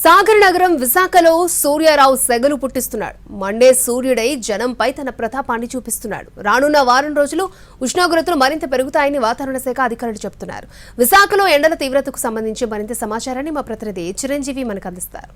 సాగర్ నగరం విశాఖలో సూర్యారావు సెగలు పుట్టిస్తున్నాడు. మండే సూర్యుడై జనంపై తన ప్రతాపాన్ని చూపిస్తున్నాడు. రానున్న వారం రోజులు ఉష్ణోగ్రతలు మరింత పెరుగుతాయని వాతావరణ శాఖ అధికారులు చెబుతున్నారు. విశాఖలో ఎండల తీవ్రతకు సంబంధించి మరింత సమాచారాన్ని మా ప్రతినిధి చిరంజీవి మనకు అందిస్తారు.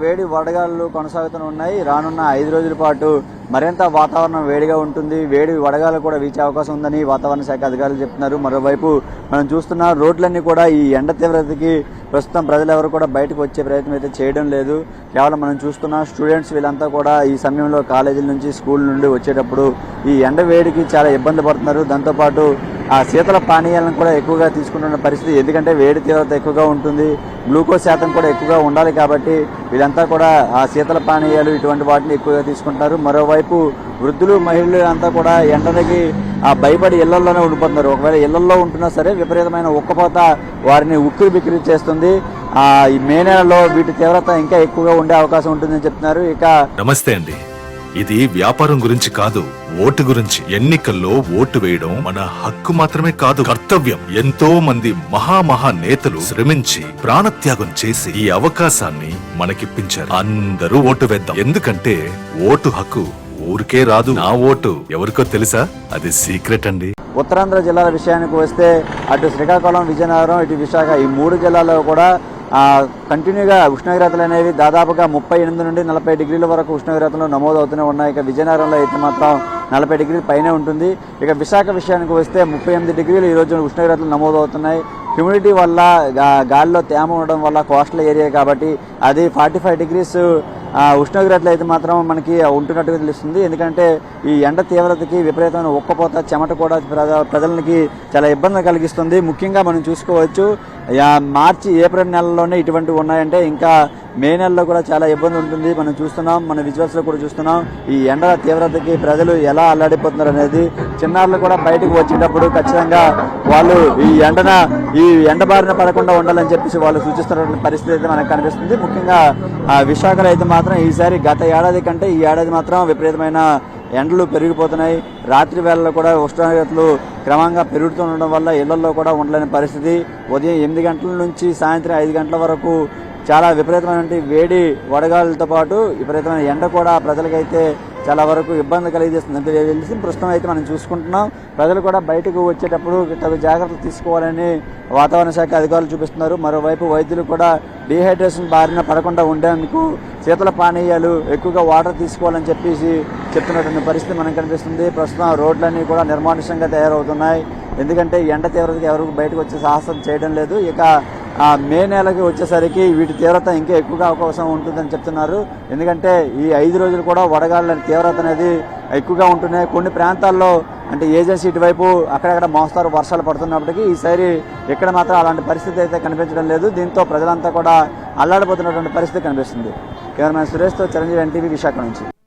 వేడి వడగాలు కొనసాగుతూనే ఉన్నాయి. రానున్న 5 రోజుల పాటు మరింత వాతావరణం వేడిగా ఉంటుంది. వేడి వడగాలు కూడా వీచే అవకాశం ఉందని వాతావరణ శాఖ అధికారులు చెప్తున్నారు. మరోవైపు మనం చూస్తున్న రోడ్లన్నీ కూడా ఈ ఎండ తీవ్రతకి ప్రస్తుతం ప్రజలు ఎవరు కూడా బయటకు వచ్చే ప్రయత్నం అయితే చేయడం లేదు. కేవలం మనం చూస్తున్న స్టూడెంట్స్ వీళ్ళంతా కూడా ఈ సమయంలో కాలేజీల నుంచి స్కూల్ నుండి వచ్చేటప్పుడు ఈ ఎండ వేడికి చాలా ఇబ్బంది పడుతున్నారు. దాంతోపాటు ఆ శీతల పానీయాలను కూడా ఎక్కువగా తీసుకుంటున్న పరిస్థితి. ఎందుకంటే వేడి తీవ్రత ఎక్కువగా ఉంటుంది, గ్లూకోజ్ శాతం కూడా ఎక్కువగా ఉండాలి. కాబట్టి వీళ్ళంతా కూడా ఆ శీతల పానీయాలు ఇటువంటి వాటిని ఎక్కువగా తీసుకుంటారు. మరోవైపు వృద్ధులు మహిళలు అంతా కూడా ఎండలకి భయపడి ఇళ్లలోనే ఉండిపోతున్నారు. ఒకవేళ ఇళ్లలో ఉంటున్నా సరే విపరీతమైన ఉక్కపోత వారిని ఉక్కిరి బిక్కిరి చేస్తుంది. ఈ మే నెలలో వీటి తీవ్రత ఇంకా ఎక్కువగా ఉండే అవకాశం ఉంటుందని చెప్తున్నారు. ఇక నమస్తే అండి, ఇది వ్యాపారం గురించి కాదు, ఓటు గురించి. ఎన్నికల్లో ఓటు వేయడం మన హక్కు మాత్రమే కాదు, కర్తవ్యం. ఎంతో మంది మహా నేతలు శ్రమించి ప్రాణత్యాగం చేసి ఈ అవకాశాన్ని మనకిప్పించారు. అందరూ ఓటు వేద్దాం. ఎందుకంటే ఓటు హక్కు ఊరికే రాదు. నా ఓటు ఎవరికో తెలుసా? అది సీక్రెట్ అండి. ఉత్తరాంధ్ర జిల్లాల విషయానికి వస్తే అటు శ్రీకాకుళం, విజయనగరం, ఇటు విశాఖ ఈ 3 జిల్లాల్లో కూడా కంటిన్యూగా ఉష్ణోగ్రతలు అనేవి దాదాపుగా 38 నుండి 40 డిగ్రీల వరకు ఉష్ణోగ్రతలు నమోదవుతూనే ఉన్నాయి. ఇక విజయనగరంలో అయితే మాత్రం 40 డిగ్రీల పైనే ఉంటుంది. ఇక విశాఖ విషయానికి వస్తే 38 డిగ్రీలు ఈ రోజు ఉష్ణోగ్రతలు నమోదవుతున్నాయి. హ్యూమిడిటీ వల్ల గాలిలో తేమ ఉండడం వల్ల కోస్టల్ ఏరియా కాబట్టి అది 45 డిగ్రీస్ ఉష్ణోగ్రతలు అయితే మాత్రం మనకి ఉంటున్నట్టుగా తెలుస్తుంది. ఎందుకంటే ఈ ఎండ తీవ్రతకి విపరీతమైన ఉక్కపోత, చెమట కూడా ప్రజలకి చాలా ఇబ్బంది కలిగిస్తుంది. ముఖ్యంగా మనం చూసుకోవచ్చు మార్చి, ఏప్రిల్ నెలలోనే ఇటువంటివి ఉన్నాయంటే ఇంకా మే నెలలో కూడా చాలా ఇబ్బంది ఉంటుంది. మనం చూస్తున్నాం, మన విజువల్స్ లో కూడా చూస్తున్నాం ఈ ఎండల తీవ్రతకి ప్రజలు ఎలా అల్లాడిపోతున్నారు అనేది. చిన్నారులు కూడా బయటకు వచ్చేటప్పుడు ఖచ్చితంగా వాళ్ళు ఈ ఎండ బారిన పడకుండా ఉండాలని చెప్పేసి వాళ్ళు సూచిస్తున్న పరిస్థితి అయితే మనకు కనిపిస్తుంది. ముఖ్యంగా విశాఖలో అయితే మాత్రం ఈసారి గత ఏడాది కంటే ఈ ఏడాది మాత్రం విపరీతమైన ఎండలు పెరిగిపోతున్నాయి. రాత్రి వేళల్లో కూడా ఉష్ణోగ్రతలు క్రమంగా పెరుగుతుండడం వల్ల ఇళ్లలో కూడా ఉండలేని పరిస్థితి. ఉదయం 8 గంటల నుంచి సాయంత్రం 5 గంటల వరకు చాలా విపరీతమైన వేడి వడగాలతో పాటు విపరీతమైన ఎండ కూడా ప్రజలకైతే చాలా వరకు ఇబ్బంది కలిగిస్తుంది తెలిసి ప్రస్తుతం అయితే మనం చూసుకుంటున్నాం. ప్రజలు కూడా బయటకు వచ్చేటప్పుడు తగు జాగ్రత్తలు తీసుకోవాలని వాతావరణ శాఖ అధికారులు చూపిస్తున్నారు. మరోవైపు వైద్యులు కూడా డీహైడ్రేషన్ బారిన పడకుండా ఉండేందుకు శీతల పానీయాలు, ఎక్కువగా వాటర్ తీసుకోవాలని చెప్పేసి చెప్తున్నటువంటి పరిస్థితి మనకు కనిపిస్తుంది. ప్రస్తుతం రోడ్లన్నీ కూడా నిర్మానుష్యంగా తయారవుతున్నాయి. ఎందుకంటే ఎండ తీవ్రతకి ఎవరు బయటకు వచ్చే సాహసం చేయడం లేదు. ఇక మే నెలకి వచ్చేసరికి వీటి తీవ్రత ఇంకా ఎక్కువగా అవకాశం ఉంటుందని చెప్తున్నారు. ఎందుకంటే ఈ 5 రోజులు కూడా వడగాళ్ళ తీవ్రత అనేది ఎక్కువగా ఉంటున్నాయి. కొన్ని ప్రాంతాల్లో అంటే ఏజెన్సీ ఇటువైపు అక్కడక్కడ మోస్తారు వర్షాలు పడుతున్నప్పటికీ ఈసారి ఇక్కడ మాత్రం అలాంటి పరిస్థితి అయితే కనిపించడం లేదు. దీంతో ప్రజలంతా కూడా అల్లాడిపోతున్నటువంటి పరిస్థితి కనిపిస్తుంది. కెమెరామెన్ సురేష్తో చిరంజీవి, NTV, విశాఖ నుంచి.